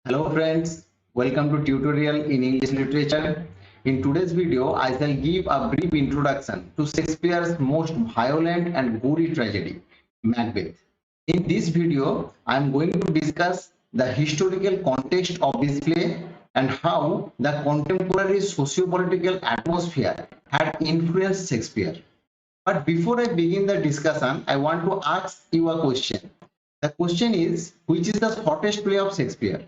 Hello friends, welcome to tutorial in English literature. In today's video, I shall give a brief introduction to Shakespeare's most violent and gory tragedy, Macbeth. In this video, I am going to discuss the historical context of this play and how the contemporary socio-political atmosphere had influenced Shakespeare. But before I begin the discussion, I want to ask you a question. The question is, which is the shortest play of Shakespeare?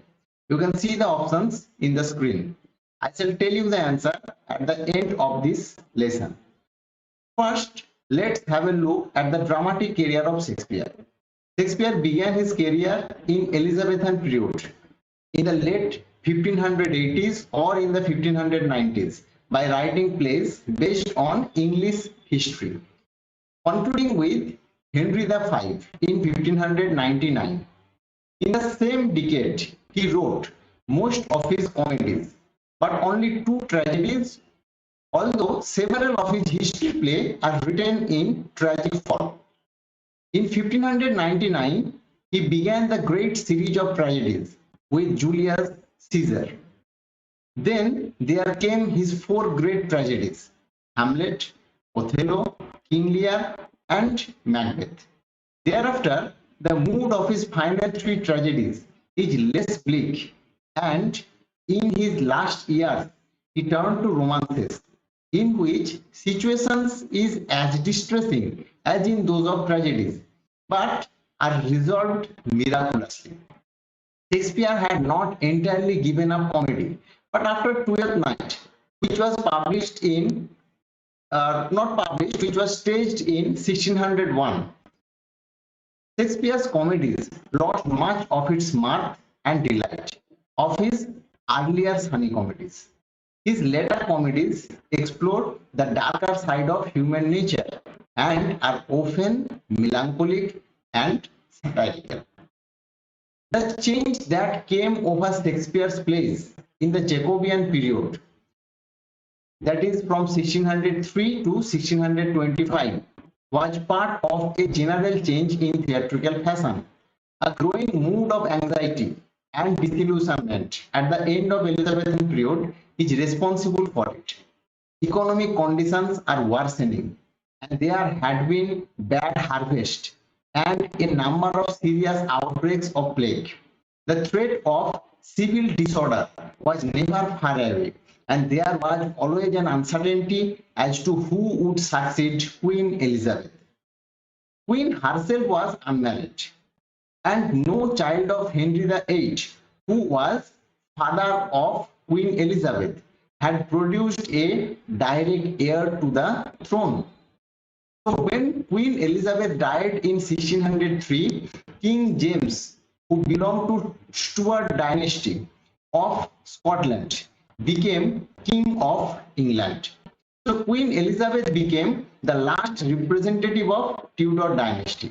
You can see the options in the screen. I shall tell you the answer at the end of this lesson. First, let's have a look at the dramatic career of Shakespeare. Shakespeare began his career in Elizabethan period in the late 1580s or in the 1590s by writing plays based on English history, concluding with Henry V in 1599. In the same decade, he wrote most of his comedies, but only two tragedies, although several of his history plays are written in tragic form. In 1599, he began the great series of tragedies with Julius Caesar. Then there came his four great tragedies: Hamlet, Othello, King Lear, and Macbeth. Thereafter, the mood of his final three tragedies is less bleak, and in his last years, he turned to romances, in which situations is as distressing as in those of tragedies, but are resolved miraculously. Shakespeare had not entirely given up comedy, but after Twelfth Night, which was published in not published, which was staged in 1601, Shakespeare's comedies lost much of its mirth and delight of his earlier sunny comedies. His later comedies explore the darker side of human nature and are often melancholic and satirical. The change that came over Shakespeare's plays in the Jacobean period, that is from 1603 to 1625, was part of a general change in theatrical fashion. A growing mood of anxiety and disillusionment at the end of Elizabethan period is responsible for it. Economic conditions are worsening, and there had been bad harvest and a number of serious outbreaks of plague. The threat of civil disorder was never far away, and there was always an uncertainty as to who would succeed Queen Elizabeth. Queen herself was unmarried, and no child of Henry VIII, who was father of Queen Elizabeth, had produced a direct heir to the throne. So when Queen Elizabeth died in 1603, King James, who belonged to Stuart dynasty of Scotland, became King of England. So Queen Elizabeth became the last representative of Tudor dynasty.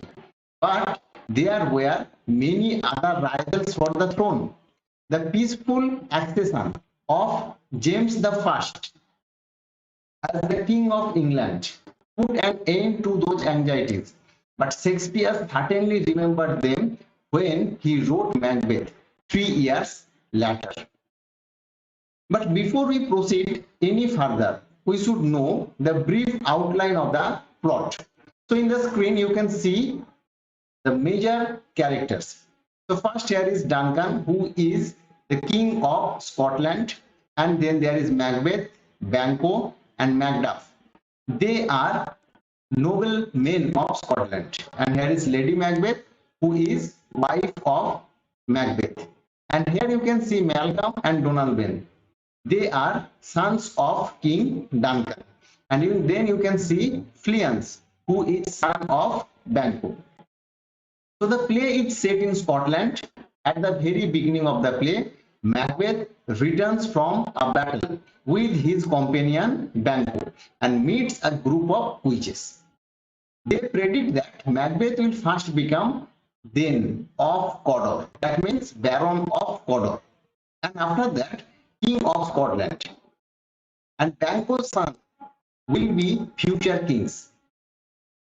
But there were many other rivals for the throne. The peaceful accession of James I as the King of England put an end to those anxieties, but Shakespeare certainly remembered them when he wrote Macbeth 3 years later. But before we proceed any further, we should know the brief outline of the plot. So in the screen you can see the major characters. So first here is Duncan, who is the King of Scotland, and then there is Macbeth, Banquo, and Macduff. They are noble men of Scotland, and here is Lady Macbeth, who is wife of Macbeth. And here you can see Malcolm and Donalbain. They are sons of King Duncan. And even then you can see Fleance, who is son of Banquo. So the play is set in Scotland. At the very beginning of the play, Macbeth returns from a battle with his companion Banquo and meets a group of witches. They predict that Macbeth will first become Thane of Cawdor, that means Baron of Cawdor, and after that King of Scotland. And Banquo's son will be future kings.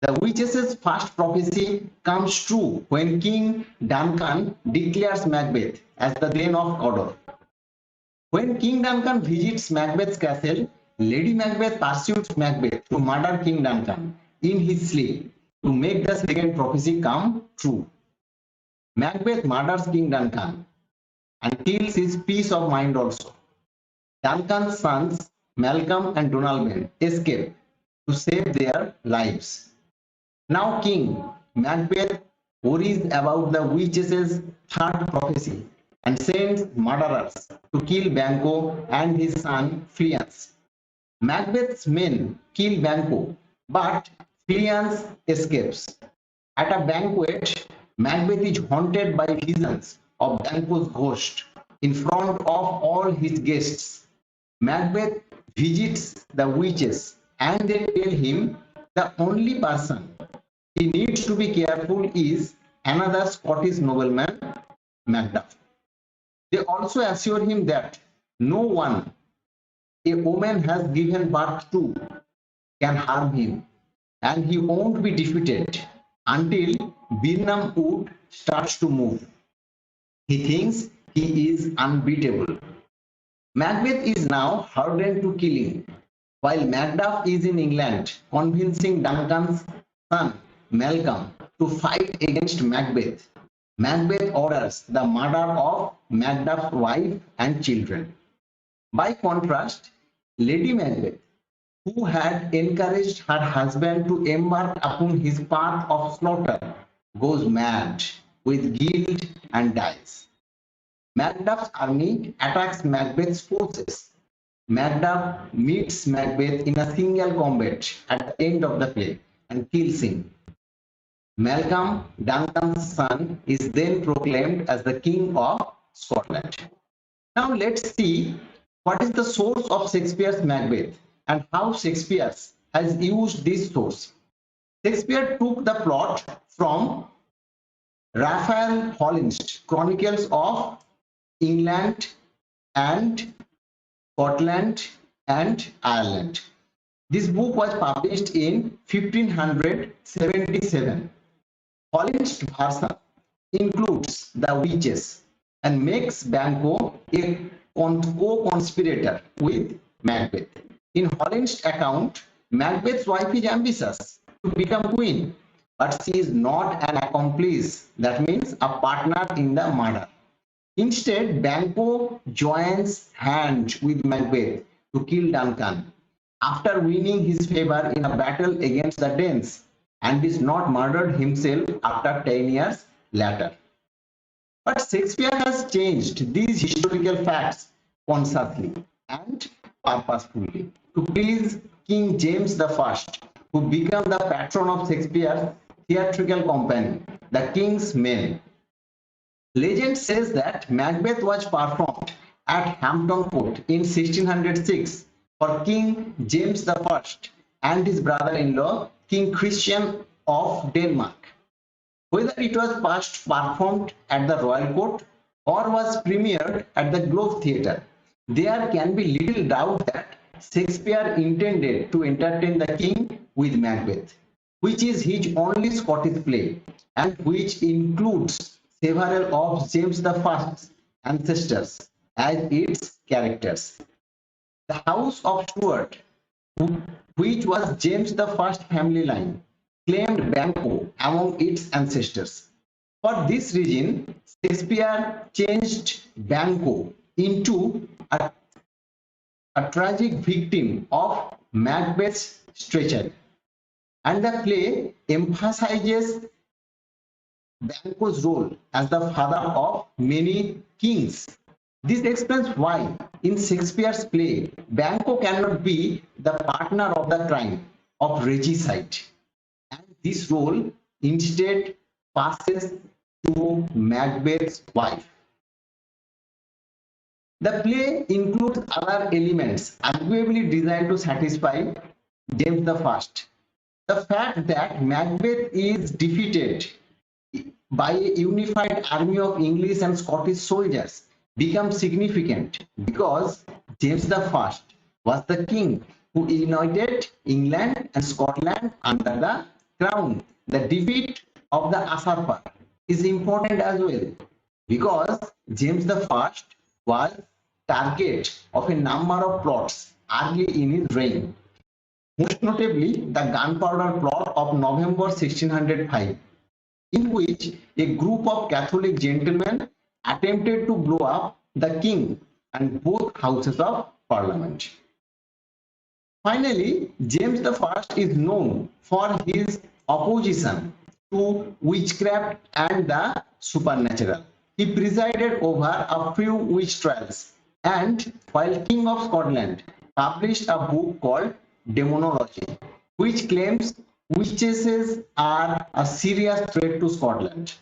The witch's first prophecy comes true when King Duncan declares Macbeth as the Thane of Cawdor. When King Duncan visits Macbeth's castle, Lady Macbeth pursues Macbeth to murder King Duncan in his sleep to make the second prophecy come true. Macbeth murders King Duncan and kills his peace of mind also. Duncan's sons, Malcolm and Donalbain, escape to save their lives. Now King Macbeth worries about the witch's third prophecy and sends murderers to kill Banquo and his son Fleance. Macbeth's men kill Banquo, but Fleance escapes. At a banquet, Macbeth is haunted by visions of Banquo's ghost in front of all his guests. Macbeth visits the witches and they tell him the only person he needs to be careful is another Scottish nobleman, Macduff. They also assure him that no one a woman has given birth to can harm him and he won't be defeated until Birnam Wood starts to move. He thinks he is unbeatable. Macbeth is now hardened to killing, while Macduff is in England convincing Duncan's son Malcolm to fight against Macbeth. Macbeth orders the murder of Macduff's wife and children. By contrast, Lady Macbeth, who had encouraged her husband to embark upon his path of slaughter, goes mad with guilt and dies. Macduff's army attacks Macbeth's forces. Macduff meets Macbeth in a single combat at the end of the play and kills him. Malcolm, Duncan's son, is then proclaimed as the King of Scotland. Now let's see what is the source of Shakespeare's Macbeth and how Shakespeare has used this source. Shakespeare took the plot from Raphael Hollin's Chronicles of England and Scotland and Ireland. This book was published in 1577. Hollin's version includes the witches and makes Banquo a co-conspirator with Macbeth. In Hollin's account, Macbeth's wife is ambitious to become queen, but she is not an accomplice, that means a partner in the murder. Instead, Banquo joins hands with Macbeth to kill Duncan after winning his favor in a battle against the Danes and is not murdered himself after 10 years later. But Shakespeare has changed these historical facts consciously and purposefully to please King James I, who became the patron of Shakespeare's theatrical company, the King's Men. Legend says that Macbeth was performed at Hampton Court in 1606 for King James I and his brother-in-law, King Christian of Denmark. Whether it was first performed at the Royal Court or was premiered at the Globe Theatre, there can be little doubt that Shakespeare intended to entertain the king with Macbeth, which is his only Scottish play and which includes several of James I's ancestors as its characters. The House of Stuart, which was James I's family line, claimed Banquo among its ancestors. For this reason, Shakespeare changed Banquo into a tragic victim of Macbeth's treachery, and the play emphasizes Banquo's role as the father of many kings. This explains why in Shakespeare's play, Banquo cannot be the partner of the crime of regicide, and this role instead passes to Macbeth's wife. The play includes other elements arguably designed to satisfy James I. The fact that Macbeth is defeated by a unified army of English and Scottish soldiers becomes significant because James I was the king who united England and Scotland under the crown, the defeat of the usurper, is important as well because James the First was target of a number of plots early in his reign. Most notably, the Gunpowder Plot of November 1605, in which a group of Catholic gentlemen attempted to blow up the king and both houses of parliament. Finally, James the First is known for his opposition to witchcraft and the supernatural. He presided over a few witch trials and, while King of Scotland, published a book called Demonology, which claims witches are a serious threat to Scotland.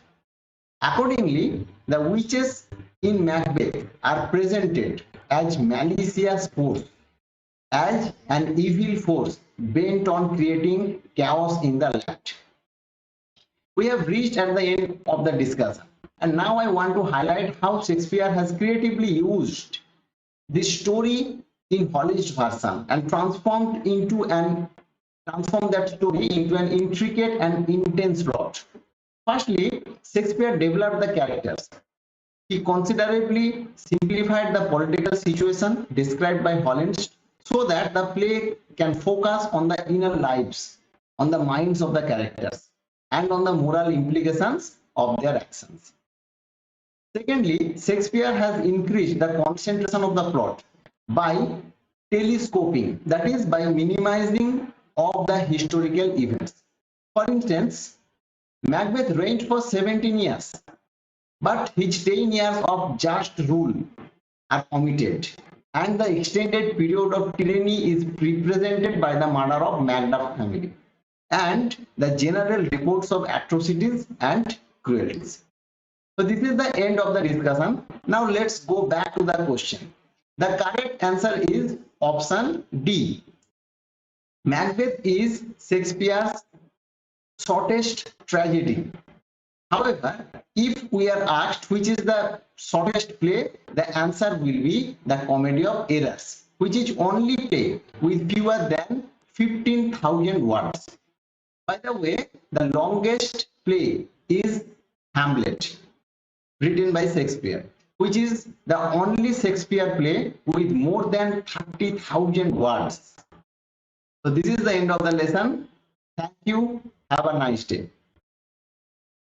Accordingly, the witches in Macbeth are presented as malicious force, as an evil force bent on creating chaos in the land. We have reached at the end of the discussion, and now I want to highlight how Shakespeare has creatively used this story in polished version and transformed that story into an intricate and intense plot. Firstly, Shakespeare developed the characters. He considerably simplified the political situation described by Holland so that the play can focus on the inner lives, on the minds of the characters, and on the moral implications of their actions. Secondly, Shakespeare has increased the concentration of the plot by telescoping, that is, by minimizing of the historical events. For instance, Macbeth reigned for 17 years, but his 10 years of just rule are omitted, and the extended period of tyranny is represented by the murder of Macduff family and the general reports of atrocities and cruelties. So this is the end of the discussion. Now let's go back to the question. The correct answer is option D. Macbeth is Shakespeare's shortest tragedy. However, if we are asked which is the shortest play, the answer will be the Comedy of Errors, which is only play with fewer than 15,000 words. By the way, the longest play is Hamlet, written by Shakespeare, which is the only Shakespeare play with more than 30,000 words. So this is the end of the lesson. Thank you. Have a nice day.